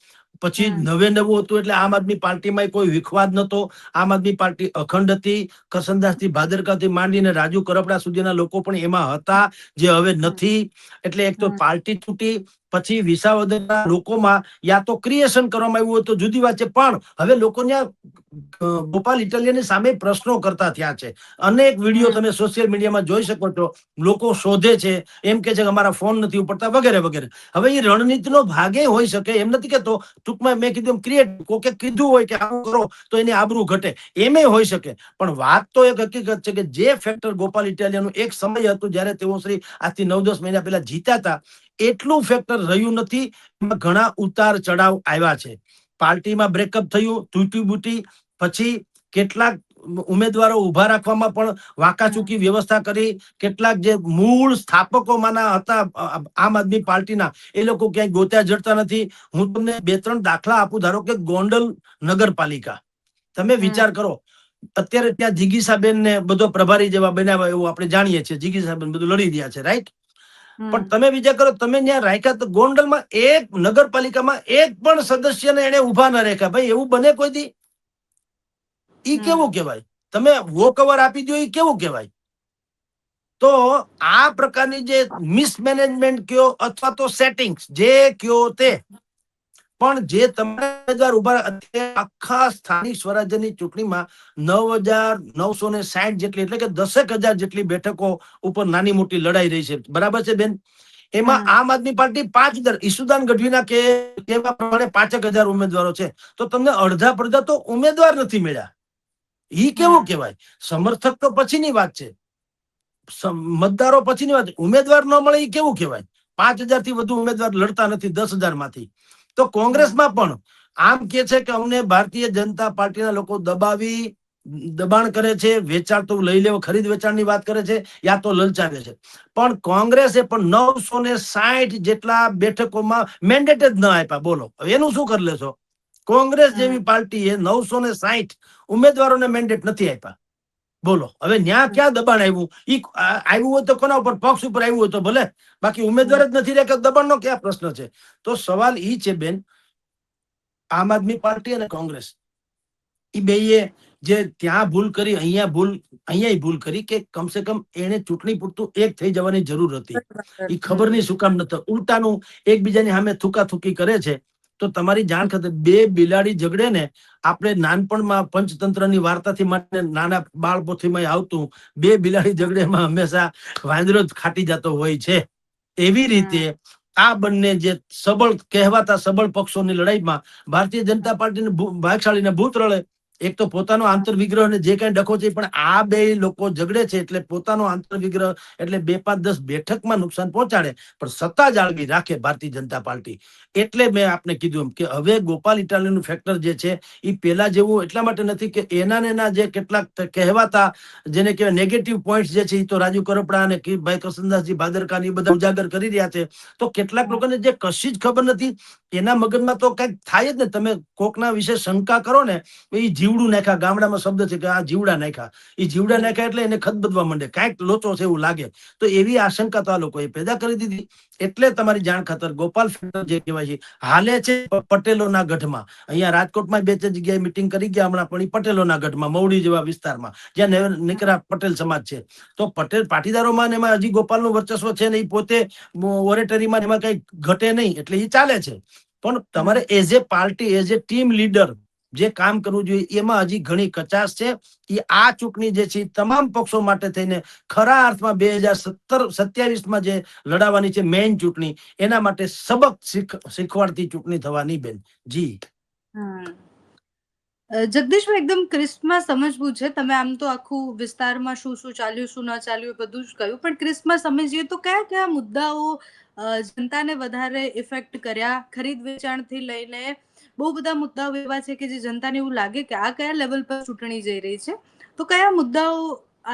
પછી હમ નવું હતું એટલે આમ આદમી પાર્ટીમાં કોઈ વિખવાદ નતો. આમ આદમી પાર્ટી અખંડ હતી. કરસનદાસથી ભાદરકાથી માંડીને રાજુ કરપડા સુધીના લોકો પણ એમાં હતા, જે હવે હમ નથી. એટલે એક તો હમ પાર્ટી છૂટી. પછી વિસાવદરના લોકોમાં યા તો ક્રિએશન કરવામાં આવ્યું હતું, જુદી વાત છે, પણ હવે લોકોને ગોપાલ ઇટાલિયાની સામે પ્રશ્નો કરતા થયા છે. અનેક વિડીયો હમ તમે સોશિયલ મીડિયામાં જોઈ શકો છો. લોકો શોધે છે, એમ કે છે કે અમારા ફોન નથી ઉપડતા, વગેરે વગેરે. હવે એ રણનીતિનો ભાગે હોઈ શકે, એમ નથી કેતો. ટૂંકમાં મેં કીધું ક્રિએટ, કોકે કીધું હોય કે આવું કરો તો એની આબરૂ ઘટે, એમે હોઈ શકે. પણ વાત તો એક હકીકત છે કે જે ફેક્ટર ગોપાલ ઇટાલિયાનું એક સમય હતું જ્યારે તેઓ શ્રી આજથી 9-10 મહિના પહેલા જીત્યા હતા, એટલું ફેક્ટર રહ્યું નથી. એમાં ઘણા ઉતાર ચઢાવ આવ્યા છે. પાર્ટીમાં બ્રેકઅપ થયું, તૂટી બૂટી. પછી કેટલાક ઉમેદવારો ઉભા રાખવામાં પણ વાકાચૂકી વ્યવસ્થા કરી. કેટલાક જે મૂળ સ્થાપકોમાંના હતા આમ આદમી પાર્ટીના, એ લોકો ક્યાંય ગોત્યા જડતા નથી. હું તમને 2-3 દાખલા આપું. ધારો કે ગોંડલ નગરપાલિકા, તમે વિચાર કરો. અત્યારે ત્યાં જીગીસાબેન ને બધો પ્રભારી જેવા બનાવ્યા એવું આપણે જાણીએ છીએ. જીગીસાબેન બધું લડી રહ્યા છે, રાઈટ? પણ હમ તમે વિચાર કરો, તમે ત્યાં રાખ્યા તો ગોંડલમાં એક નગરપાલિકામાં એક પણ સદસ્યને એને ઉભા ન રાખ્યા. ભાઈ, એવું બને કોઈ દી? ઈ કેવું કહેવાય? તમે વોક ઓવર આપી દો, એ કેવું કહેવાય? તો આ પ્રકારની જે મિસમેનેજમેન્ટ કયો અથવા તો સેટિંગ્સ જે કયો તે, પણ જે તમારા ઉમેદવાર ઉભા આખા સ્થાનિક સ્વરાજ્યની ચૂંટણીમાં 9,960 જેટલી, એટલે કે 10,000 જેટલી બેઠકો ઉપર નાની મોટી લડાઈ રહી છે. બરાબર છે બેન? એમાં આમ આદમી પાર્ટી 5,000, ઈસુદાન ગઢવીના કહેવા પ્રમાણે 5,000 ઉમેદવારો છે. તો તમને અડધા પડધા તો ઉમેદવાર નથી મળ્યા. ઈ કેવું કહેવાય? સમર્થક તો પછીની વાત છે, મતદારો પછીની વાત. ઉમેદવાર ન મળે એ કેવું કહેવાય? 5,000 થી વધુ ઉમેદવાર લડતા નથી 10,000 માંથી. તો કોંગ્રેસમાં પણ આમ કે છે કે અમને ભારતીય જનતા પાર્ટીના લોકો દબાણ કરે છે, વેચાણ તો લઈ લેવો, ખરીદ વેચાણની વાત કરે છે, યા તો લલચાવે છે. પણ કોંગ્રેસે પણ 960 જેટલા બેઠકોમાં મેન્ડેટ જ ન આપ્યા. બોલો, હવે એનું શું કરી લેશો? કોંગ્રેસ જેવી પાર્ટીએ 960 ઉમેદવારોને મેન્ડેટ નથી આપ્યા. બોલો, હવે ન્યા ક્યાં દબાણ આવ્યું? ઈ આવ્યું હોય તો કોના ઉપર? પક્ષ ઉપર આવ્યું હોય તો ભલે, બાકી ઉમેદવાર જ નથી રહ્યા, દબાણનો ક્યાં પ્રશ્ન છે? તો સવાલ ઈ છે બેન, આમ આદમી પાર્ટી અને કોંગ્રેસ, એ બેયે જે ત્યાં ભૂલ કરી, અહીંયા ભૂલ કરી કે કમસે કમ એને ચૂંટણી પૂરતું એક થઈ જવાની જરૂર હતી. એ ખબર નહીં શું કામ નતો. ઉલટાનું એકબીજાની સામે થૂકાથૂકી કરે છે. તો તમારી જાણ ખાતર, બે બિલાડી ઝઘડે ને, આપણે નાનપણમાં પંચતંત્રની વાર્તાથી માટે નાના બાળપોથીમાં આવતું, બે બિલાડી ઝઘડેમાં હંમેશા વાંદરો જ ખાટી જતો હોય છે. એવી રીતે આ બંને જે સબળ કહેવાતા સબળ પક્ષોની લડાઈમાં ભારતીય જનતા પાર્ટીને ભાગશાળીને ભૂત રળે. એક તો પોતાનો આંતરવિગ્રહ ને જે કઈ ડખો છે, પણ આ બે લોકો ઝઘડે છે એટલે પોતાનો આંતરવિગ્રહ, એટલે 2-5-10 બેઠકમાં નુકસાન પહોંચાડે, પણ સત્તા જાળવી રાખે ભારતીય જનતા પાર્ટી. એટલે મેં આપને કીધું એમ કે હવે ગોપાલ ઇટાલિયાનું ફેક્ટર જે છે એ પેલા જેવું એટલા માટે નથી કે એના જે કેટલાક કહેવાતા, જેને કહેવાય નેગેટિવ પોઈન્ટ જે છે, એ તો રાજુ કરપડા અને ભાઈ કરસનદાસજી ભાદરકા એ બધા ઉજાગર કરી રહ્યા છે. તો કેટલાક લોકોને જે કશી જ ખબર નથી, એના મગજમાં તો કઈક થાય જ ને. તમે કોકના વિશે શંકા કરો ને, એ જીવડું નાખ્યા, ગામડામાં શબ્દ છે કે આ જીવડા નાખ્યા. એ જીવડા નાખ્યા એટલે એને ખદબદવા માંડે, કાંઈક લોચો છે એવું લાગે. તો એવી આશંકા તો આ લોકોએ પેદા કરી દીધી. એટલે તમારી જાણ ખાતર ગોપાલ ફેક્ટર જે કહેવાય છે હાલે છે પટેલોના ગઢમાં. અહીંયા રાજકોટમાં 2 જગ્યાએ મિટિંગ કરી ગયા હમણાં, પણ પટેલોના ગઢમાં, મવડી જેવા વિસ્તારમાં, જ્યાં નીકળા પટેલ સમાજ છે. તો પટેલ પાટીદારોમાં એમાં હજી ગોપાલનું વર્ચસ્વ છે ને, એ પોતે ઓરેટરીમાં એમાં કઈ ઘટે નહીં, એટલે એ ચાલે છે. પણ તમારે as a party, as a team leader જે કામ કરવું જોઈએ, એમાં હજી ઘણી કચાશ છે. એ આ ચૂંટણી જે છે તમામ પક્ષો માટે થઈને ખરા અર્થમાં 2027માં જે લડાવવાની છે મેઇન ચૂંટણી, એના માટે સબક શીખવાડતી ચૂંટણી થવાની બેન. જી જગદીશભાઈ, એકદમ ક્રિસ્પમાં સમજવું છે. તમે આમ તો આખું વિસ્તારમાં શું શું ચાલ્યું, શું ન ચાલ્યું, બધું જ કહ્યું, પણ ક્રિસ્પમાં સમજીએ તો કયા કયા મુદ્દાઓ જનતાને વધારે ઇફેક્ટ કર્યા, ખરીદ વેચાણથી લઈને બહુ બધા મુદ્દાઓ એવા છે કે જે જનતાને એવું લાગે કે આ કયા લેવલ પર ચૂંટણી જઈ રહી છે, તો કયા મુદ્દાઓ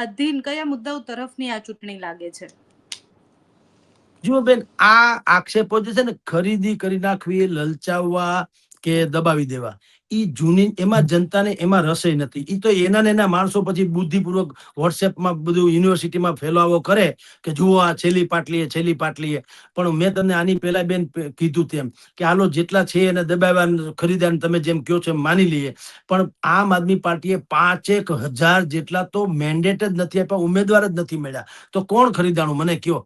આધીન, કયા મુદ્દાઓ તરફની આ ચૂંટણી લાગે છે? જુઓ બેન, આ આક્ષેપો જે છે ને ખરીદી કરી નાખવી, લલચાવવા કે દબાવી દેવા, ઈ જૂની, એમાં જનતાને એમાં રસ નથી. ઈ તો એના ને એના માણસો પછી બુદ્ધિપૂર્વક વોટ્સએપમાં બધું યુનિવર્સિટીમાં ફેલાવો કરે કે જુઓ આ છેલ્લી પાટલીએ, છેલ્લી પાટલીએ. પણ મેં તમને આની પહેલા બેન કીધું તેમ કે હાલો જેટલા છે એને દબાવ્યા, ખરીદ્યા, તમે જેમ કહો છો એમ માની લઈએ. પણ આમ આદમી પાર્ટીએ 5,000 જેટલા તો મેન્ડેટ જ નથી આપ્યા, ઉમેદવાર જ નથી મળ્યા. તો કોણ ખરીદાણું મને કયો?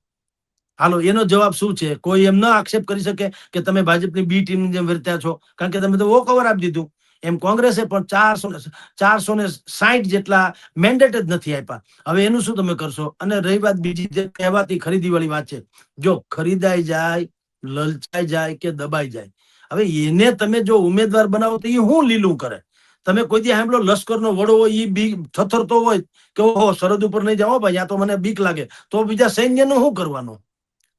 હાલો, એનો જવાબ શું છે? કોઈ એમ ના આક્ષેપ કરી શકે કે તમે ભાજપની બી ટીમ જેમ વર્ત્યા છો, કારણ કે તમે તો વોક ઓવર આપી દીધું. એમ કોંગ્રેસે પણ 460 જેટલા મેન્ડેટ જ નથી આપ્યા. હવે એનું શું તમે કરશો? અને રહી વાત બીજી જે કહેવાતી ખરીદી વાળી વાત છે, જો ખરીદાઈ જાય, લલચાઈ જાય કે દબાઈ જાય, હવે એને તમે જો ઉમેદવાર બનાવો તો એ શું લીલું કરે? તમે કોઈ દી સાંભળો લશ્કરનો વડો હોય એ બી થથરતો હોય કે ઓહો સરહદ ઉપર નહીં જાઓ ભાઈ, આ તો મને બીક લાગે, તો બીજા સૈન્યનું શું કરવાનું?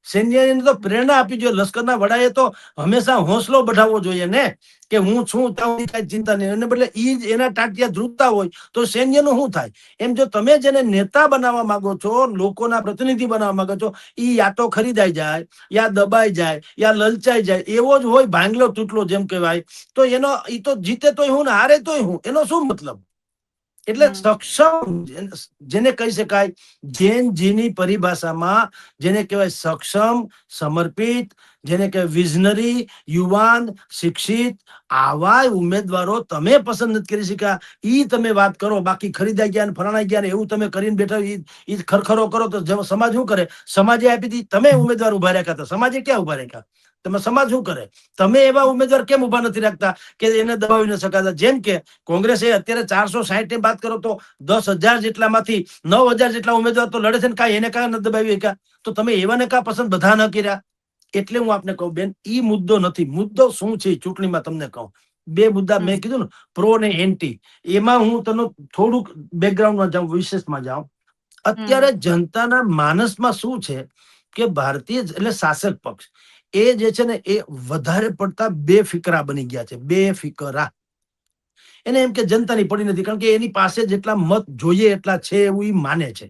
સૈન્યને તો પ્રેરણા આપવી જોઈએ. લશ્કરના વડાએ તો હંમેશા હોંસલો બઢાવવો જોઈએ ને, કે હું છું ત્યાં કઈ ચિંતા નહીં. એને બદલે ઈ જ એના ટાટિયા ધ્રુજતા હોય તો સૈન્યનું શું થાય? એમ જો તમે જેને નેતા બનાવવા માંગો છો, લોકોના પ્રતિનિધિ બનાવવા માંગો છો, ઈ યા તો ખરીદાઈ જાય, યા દબાઈ જાય, યા લલચાઈ જાય, એવો જ હોય ભાંગલો તૂટલો જેમ કહેવાય. તો એનો ઈ તો જીતે તોય હું ને હારે તોય હું, એનો શું મતલબ? એટલે સક્ષમ જેને કહી શકાય, જેની પરિભાષામાં જેને કહેવાય સક્ષમ, સમર્પિત, જેને કહેવાય વિઝનરી, યુવાન, શિક્ષિત, આવા ઉમેદવારો તમે પસંદ નથી કરી શક્યા. ઈ તમે વાત કરો. બાકી ખરીદાઈ ગયા ને ફલાણાઈ ગયા ને એવું તમે કરીને બેઠા, ઈ ખરખરો કરો તો સમાજ શું કરે? સમાજે આપી હતી, તમે ઉમેદવાર ઉભા રાખ્યા હતા, સમાજે ક્યાં ઉભા રાખ્યા? તમે સમાજ શું કરે? તમે એવા ઉમેદવાર કેમ ઉભા નથી રાખતા કે એને દબાવી ન શકાતા? જેમ કે કોંગ્રેસે અત્યારે 460 ની વાત કરો તો 10,000 જેટલામાંથી 9,000 જેટલા ઉમેદવાર તો લડે છે ને, કાંઈ એને કાંઈ ન દબાવી શક્યા? તો તમે એવાને કાં પસંદ બધા ન કર્યા? એટલે હું આપને કહું બેન, ઈ મુદ્દો નથી. મુદ્દો શું છે ચૂંટણીમાં તમને કહું. બે મુદ્દા મેં કીધું ને, પ્રો ને એન્ટી. એમાં હું તમને થોડુંક બેકગ્રાઉન્ડમાં જાઉં, વિશેષમાં જાઉં. અત્યારે જનતાના માનસમાં શું છે કે ભારતીય એટલે શાસક પક્ષ એ જે છે ને એ વધારે પડતા બેફિકરા બની ગયા છે. બેફિકરા. એને એમ કે જનતાની પડી નથી, કારણ કે એની પાસે જેટલા મત જોઈએ એટલા છે એવું એ માને છે.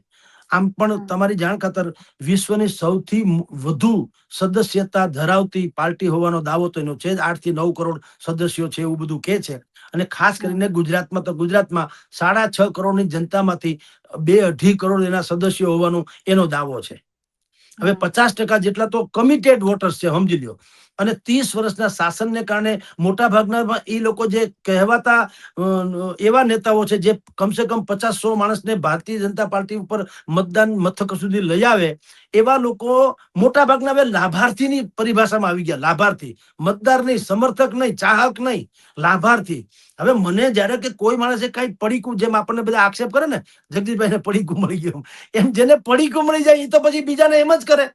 આમ પણ તમારી જાણ ખાતર વિશ્વની સૌથી વધુ સદસ્યતા ધરાવતી પાર્ટી હોવાનો દાવો તો એનો છે જ. 8 થી 9 કરોડ સદસ્યો છે એવું બધું કે છે. અને ખાસ કરીને ગુજરાતમાં તો ગુજરાતમાં 6.5 કરોડની જનતામાંથી 2-2.5 કરોડ એના સદસ્યો હોવાનો એનો દાવો છે. હવે 50% જેટલા તો કમિટેડ વોટર્સ છે, સમજી લ્યો. અને 30 વર્ષના શાસનને કારણે મોટા ભાગના એ લોકો જે કહેવાતા એવા નેતાઓ છે જે કમસે કમ 50-100 માણસને ભારતીય જનતા પાર્ટી ઉપર મતદાન મથક સુધી લઈ આવે, એવા લોકો મોટા ભાગના હવે લાભાર્થીની પરિભાષામાં આવી ગયા. લાભાર્થી, મતદાર નહીં, સમર્થક નહીં, ચાહક નહીં, લાભાર્થી. હવે મને જયારે કે કોઈ માણસે કઈ પડીકું, જેમ આપણને બધા આક્ષેપ કરે ને જગદીશભાઈને પડીકું મળી ગયું, એમ જેને પડીકું મળી જાય એ તો પછી બીજાને એમ જ કરે.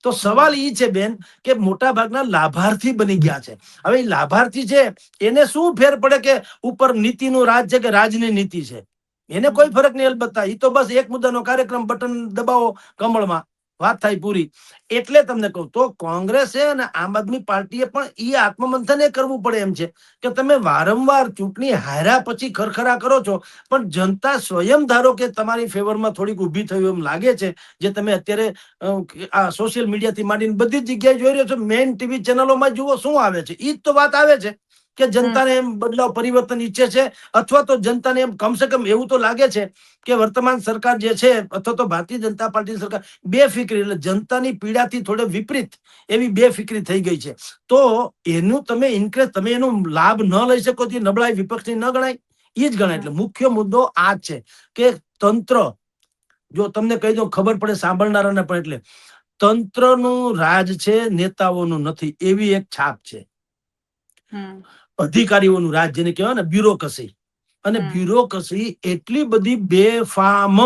તો સવાલ ઈ છે બેન કે મોટા ભાગના લાભાર્થી બની ગયા છે. હવે લાભાર્થી છે એને શું ફેર પડે કે ઉપર નીતિનું રાજ છે કે રાજની નીતિ છે? એને કોઈ ફરક નહીં અલબત્તા. ઈ તો બસ એક મુદ્દાનો કાર્યક્રમ, બટન દબાવો કમળમાં, વાત થાય પૂરી. એટલે તમને કહું તો કોંગ્રેસે અને આમ આદમી પાર્ટીએ પણ ઈ આત્મમંથન એ કરવું પડે એમ છે કે તમે વારંવાર ચૂંટણી હાર્યા પછી ખરખરા કરો છો, પણ જનતા સ્વયં ધારો કે તમારી ફેવરમાં થોડીક ઊભી થયું એમ લાગે છે. જે તમે અત્યારે આ સોશિયલ મીડિયાથી માંડીને બધી જ જગ્યાએ જોઈ રહ્યો છો, મેઇન ટીવી ચેનલોમાં જુઓ શું આવે છે. ઈ જ તો વાત આવે છે કે જનતાને એમ બદલાવ, પરિવર્તન ઈચ્છે છે, અથવા તો જનતાને એમ કમસે કમ એવું તો લાગે છે કે વર્તમાન સરકાર જે છે અથવા તો ભારતીય જનતા પાર્ટી સરકાર બેફિક્રી, એટલે જનતાની પીડાથી થોડે વિપરીત એવી બેફિક્રી થઈ ગઈ છે. તો એનું તમે ઇન્કરેજ, તમે એનો લાભ ન લઈ શકો તો નબળાઈ વિપક્ષની ન ગણાય? એ જ ગણાય. એટલે મુખ્ય મુદ્દો આ જ છે કે તંત્ર, જો તમને કહી દઉં ખબર પડે સાંભળનારાને પણ, એટલે તંત્રનું રાજ છે, નેતાઓનું નથી, એવી એક છાપ છે. અધિકારીઓનું રાજ જેને કહેવાય ને, બ્યુરોક્રસી. અને બ્યુરોક્રસી એટલી બધી બેફામ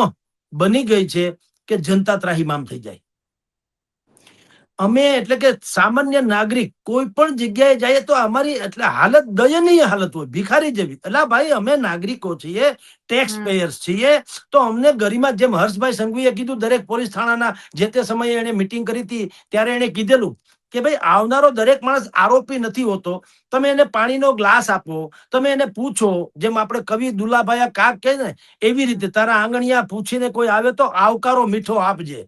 બની ગઈ છે કે જનતા ત્રાહિમામ થઈ જાય. અમે એટલે કે સામાન્ય નાગરિક કોઈ પણ જગ્યાએ જઈએ તો અમારી એટલે હાલત દયનીય હાલત હોય, ભિખારી જેવી. એટલે ભાઈ અમે નાગરિકો છીએ, ટેક્સ પેયર્સ છીએ, તો અમને ગરિમા, જેમ હર્ષભાઈ સંઘવીએ કીધું, દરેક પોલીસ થાણાના જે તે સમયે એને મિટિંગ કરી હતી ત્યારે એને કીધેલું કે ભાઈ આવનારો દરેક માણસ આરોપી નથી હોતો. તમે એને પાણીનો ગ્લાસ આપો, તમે એને પૂછો, જેમ આપણે કવિ દુલાભાઈ કાક કહે ને એવી રીતે તારા આંગણિયા પૂછીને કોઈ આવે તો આવકારો મીઠો આપજે.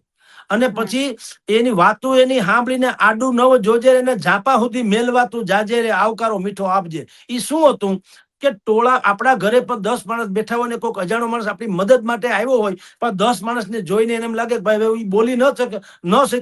અને પછી એની વાતો એની સાંભળીને આડું નવ જોજે, એને ઝાપા સુધી મેલવાતું જાજે રે, આવકારો મીઠો આપજે. એ શું હતું કે ટોળા આપણા ઘરે પર 10 માણસ બેઠા હોય ને કોઈક અજાણો માણસ આપણી મદદ માટે આવ્યો હોય, પણ 10 માણસને જોઈને એને એમ લાગે કે ભાઈ બોલી ન શકે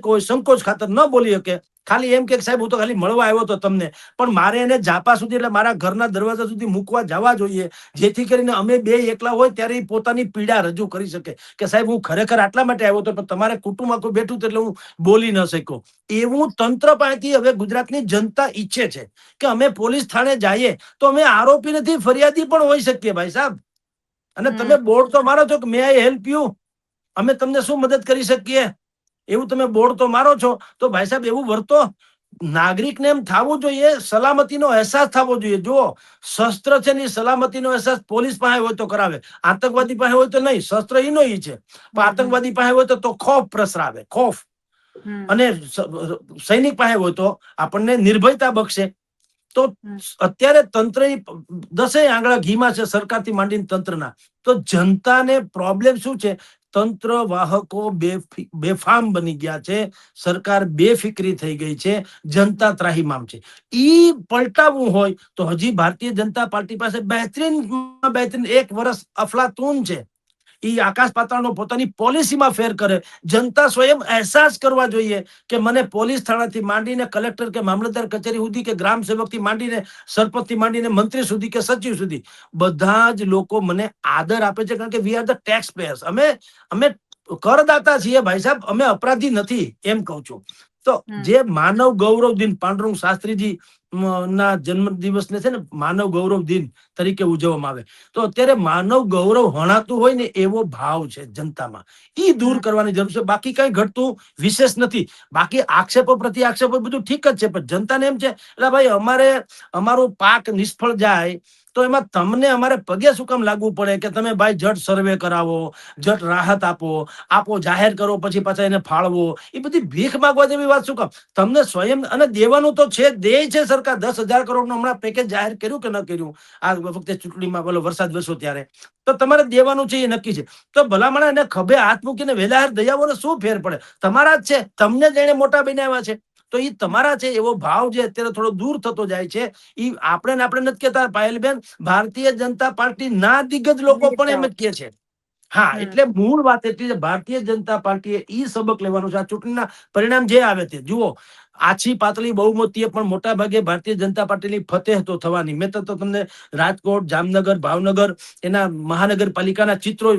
હોય, સંકોચ ખાતર ન બોલી શકે, ખાલી એમ કે સાહેબ હું તો ખાલી મળવા આવ્યો તો તમને, પણ મારે એને ઝાપા સુધી એટલે મારા ઘરના દરવાજા સુધી મૂકવા જવા જોઈએ, જેથી કરીને અમે બે એકલા હોય ત્યારે એ પોતાની પીડા રજૂ કરી શકે કે સાહેબ હું ખરેખર આટલા માટે આવ્યો હતો, પણ તમારે કુટુંબ આખું બેઠું એટલે હું બોલી ન શક્યો. એવું તંત્ર પાસેથી હવે ગુજરાતની જનતા ઈચ્છે છે કે અમે પોલીસ થાણે જઈએ તો અમે આરોપી નથી, ફરિયાદી પણ હોઈ શકીએ ભાઈ સાહેબ. અને તમે બોર્ડ તો મારો છો કે મે આઈ હેલ્પ યુ, અમે તમને શું મદદ કરી શકીએ, એવું તમે બોર્ડ તો મારો છો, તો ભાઈ સાહેબ એવું વર્તો. નાગરિકને એમ થવું જોઈએ, સલામતીનો અહેસાસ થવો જોઈએ. જુઓ, શસ્ત્ર છે ને સલામતીનો અહેસાસ પોલીસ પાસે હોય તો કરાવે, આતંકવાદી પાસે હોય તો નહીં. શસ્ત્ર ઈનો ઈ છે, પણ આતંકવાદી પાસે હોય તો ખોફ પ્રસરાવે, ખોફ. અને સૈનિક પાસે હોય તો આપણને નિર્ભયતા બક્ષે. તો અત્યારે તંત્ર 10 આંગળા ઘીમાં છે, સરકારથી માંડીને તંત્રના. તો જનતાને પ્રોબ્લેમ શું છે? તંત્ર વાહકો બેફામ બની ગયા છે, સરકાર બેફિકરી થઈ ગઈ છે, જનતા ત્રાહિમામ છે. ઈ પલટાવવું હોય તો હજી ભારતીય જનતા પાર્ટી પાસે બહેતરીન 1 વર્ષ અફલાતૂન છે. ઈ આકાશ પાતાળનો પોતાની પોલિસીમાં ફેર કરે. જનતા સ્વયં અહેસાસ કરવા જોઈએ કે મને પોલીસ થાણાથી માંડીને કલેક્ટર કે મામલતદાર કચેરી સુધી કે ગ્રામ સેવકથી માંડીને સરપંચથી માંડીને મંત્રી સુધી કે સચિવ સુધી બધા જ લોકો મને આદર આપે છે, કારણ કે we are the tax payers. અમે કરદાતા છીએ ભાઈ સાહેબ, અમે અપરાધી નથી, એમ કહું છું. તો જે માનવ ગૌરવ દિન પાંડુરંગ શાસ્ત્રીજી ના જન્મ દિવસને છે ને માનવ ગૌરવ દિન તરીકે ઉજવવામાં આવે, તો અત્યારે માનવ ગૌરવ હણાતું હોય ને એવો ભાવ છે જનતામાં, ઈ દૂર કરવાની જરૂર છે. બાકી કઈ ઘટતું વિશેષ નથી. બાકી આક્ષેપો પ્રતિ આક્ષેપો બધું ઠીક જ છે, પણ જનતાને એમ છે એટલે ભાઈ અમારું પાક નિષ્ફળ જાય તો એમાં તમને અમારે પગે શું કામ લાગવું પડે કે તમે ભાઈ જટ સર્વે કરાવો, જટ રાહત આપો, જાહેર કરો, પછી પાછા એને ફાળવો. એ બધી ભીખ માંગવા જેવી વાત શું કામ? તમને સ્વયં અને દેવાનું તો છે, દે છે સરકાર. 10,000 કરોડનું હમણાં પેકેજ જાહેર કર્યું કે ન કર્યું આ વખતે ચૂંટણીમાં, પેલો વરસાદ વરસ્યો ત્યારે, તો તમારે દેવાનું છે, એ નક્કી છે. તો ભલામણ એને ખભે હાથ મૂકીને વેલાહાર દયાવોને શું ફેર પડે? તમારા જ છે, તમને જ એને મોટા બનાવ્યા છે, તો એ તમારા છે. એવો ભાવ જે અત્યારે થોડો દૂર થતો જાય છે, એ આપણે નથી કહેતા પાયલબેન, ભારતીય જનતા પાર્ટી ના દિગ્ગજ લોકો પણ એમ જ કહે છે. હા, એટલે મૂળ વાત એટલી છે, ભારતીય જનતા પાર્ટીએ ઈ સબક લેવાનું છે. આ ચૂંટણીના પરિણામ જે આવે તે જુઓ, આછી પાતળી બહુમતીએ પણ મોટા ભાગે ભારતીય જનતા પાર્ટીની ફતેહ તો થવાની. મેં તો તમને રાજકોટ, જામનગર, ભાવનગર એના મહાનગરપાલિકાના ચિત્રો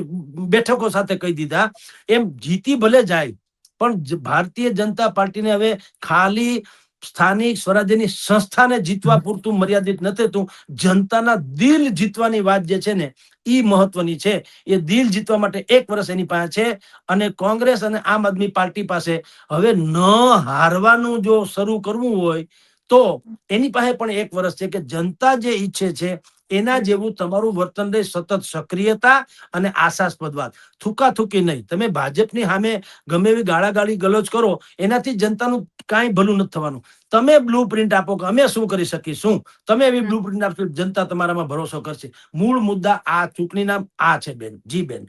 બેઠકો સાથે કહી દીધા. એમ જીતી ભલે જાય, પણ ભારતીય જનતા પાર્ટીને હવે ખાલી સ્થાનિક સ્વરાજ્યની સંસ્થાને જીતવા પૂરતું મર્યાદિત નથી. જનતાના દિલ જીતવાની વાત જે છે ને ઈ મહત્વની છે. એ દિલ જીતવા માટે 1 વર્ષ એની પાસે છે. અને કોંગ્રેસ અને આમ આદમી પાર્ટી પાસે હવે ન હારવાનું જો શરૂ કરવું હોય તો એની પાસે પણ 1 વર્ષ છે, કે જનતા જે ઈચ્છે છે એના જેવું તમારું વર્તન રહે, સતત સક્રિયતા અને આશાસ્પદ વાત, થૂકાથૂકી નહીં. તમે ભાજપની સામે ગમે એવી ગાળાગાળી ગલોચ કરો, એનાથી જનતાનું કાંઈ ભલું નથી થવાનું. તમે બ્લુ પ્રિન્ટ આપો કે અમે શું કરી શકીશું, તમે એવી બ્લુ પ્રિન્ટ આપશો, જનતા તમારામાં ભરોસો કરશે. મૂળ મુદ્દા આ ચૂંટણીના આ છે બેન. જી બેન.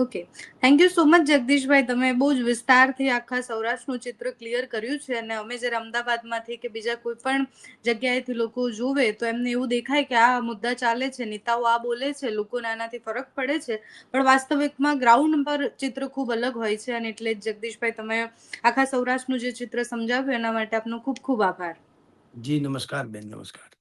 Okay, thank you so much Jagdishbhai. તમે બહુ જ વિસ્તારથી આખા સૌરાષ્ટ્રનું ચિત્ર ક્લિયર કર્યું છે. અને અમે જ્યારે અમદાવાદમાંથી કે બીજા કોઈ પણ જગ્યાએથી લોકો જોવે તો એમને એવું દેખાય કે આ મુદ્દા ચાલે છે, નેતાઓ આ બોલે છે, લોકોને આનાથી ફરક પડે છે, પણ વાસ્તવિકમાં ગ્રાઉન્ડ પર ચિત્ર ખૂબ અલગ હોય છે. અને એટલે જ જગદીશભાઈ, તમે આખા સૌરાષ્ટ્રનું જે ચિત્ર સમજાવ્યું એના માટે આપનો ખૂબ ખૂબ આભાર. જી નમસ્કાર બેન, નમસ્કાર.